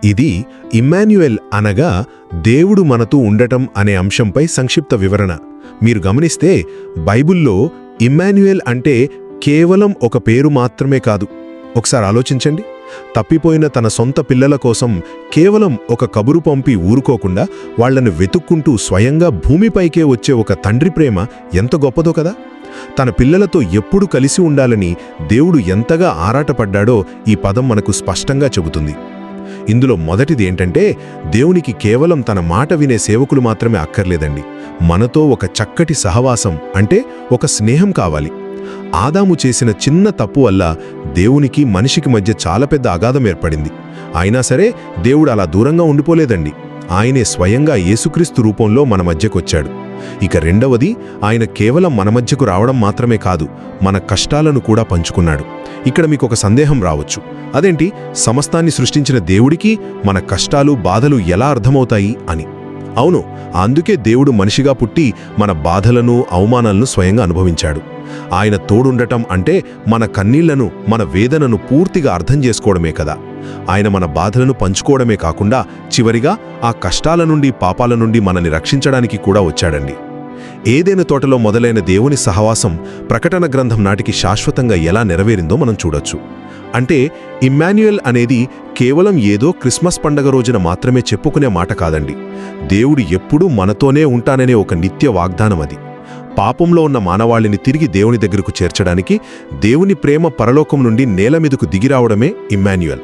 ఇది ఇమ్మాన్యుయల్ అనగా దేవుడు మనతో ఉండటం అనే అంశంపై సంక్షిప్త వివరణ. మీరు గమనిస్తే బైబిల్లో ఇమ్మాన్యుయల్ అంటే కేవలం ఒక పేరు మాత్రమే కాదు. ఒకసారి ఆలోచించండి. తప్పిపోయిన తన సొంత పిల్లల కోసం కేవలం ఒక కబురు పంపి ఊరుకోకుండా వాళ్లను వెతుక్కుంటూ స్వయంగా భూమిపైకే వచ్చే ఒక తండ్రి ప్రేమ ఎంత గొప్పదో కదా. తన పిల్లలతో ఎప్పుడు కలిసి ఉండాలని దేవుడు ఎంతగా ఆరాటపడ్డాడో ఈ పదం మనకు స్పష్టంగా చెబుతుంది. ఇందులో మొదటిది ఏంటంటే, దేవునికి కేవలం తన మాట వినే సేవకులు మాత్రమే అక్కర్లేదండి. మనతో ఒక చక్కటి సహవాసం అంటే ఒక స్నేహం కావాలి. ఆదాము చేసిన చిన్న తప్పు వల్ల దేవునికి మనిషికి మధ్య చాలా పెద్ద అగాధం ఏర్పడింది. అయినా సరే దేవుడు అలా దూరంగా ఉండిపోలేదండి. ఆయనే స్వయంగా యేసుక్రీస్తు రూపంలో మన మధ్యకొచ్చాడు. ఇక రెండవది, ఆయన కేవలం మన మధ్యకు రావడం మాత్రమే కాదు, మన కష్టాలను కూడా పంచుకున్నాడు. ఇక్కడ మీకు ఒక సందేహం రావచ్చు. అదేంటి, సమస్తాన్ని సృష్టించిన దేవుడికి మన కష్టాలు బాధలు ఎలా అర్థమవుతాయి అని. అవును, అందుకే దేవుడు మనిషిగా పుట్టి మన బాధలను అవమానాలను స్వయంగా అనుభవించాడు. ఆయన తోడుండటం అంటే మన కన్నీళ్లను మన వేదనను పూర్తిగా అర్థం చేసుకోవడమే కదా. ఆయన మన బాధలను పంచుకోవడమే కాకుండా చివరిగా ఆ కష్టాల నుండి పాపాల నుండి మనల్ని రక్షించడానికి కూడా వచ్చాడండి. ఏదైనా తోటలో మొదలైన దేవుని సహవాసం ప్రకటన గ్రంథం నాటికి శాశ్వతంగా ఎలా నెరవేరిందో మనం చూడొచ్చు. అంటే ఇమ్మాన్యుయల్ అనేది కేవలం ఏదో క్రిస్మస్ పండగ రోజున మాత్రమే చెప్పుకునే మాట కాదండి. దేవుడు ఎప్పుడూ మనతోనే ఉంటాననే ఒక నిత్య వాగ్దానం అది. పాపంలో ఉన్న మానవాళిని తిరిగి దేవుని దగ్గరకు చేర్చడానికి దేవుని ప్రేమ పరలోకం నుండి నేల మీదకు దిగిరావడమే ఇమ్మాన్యుయల్.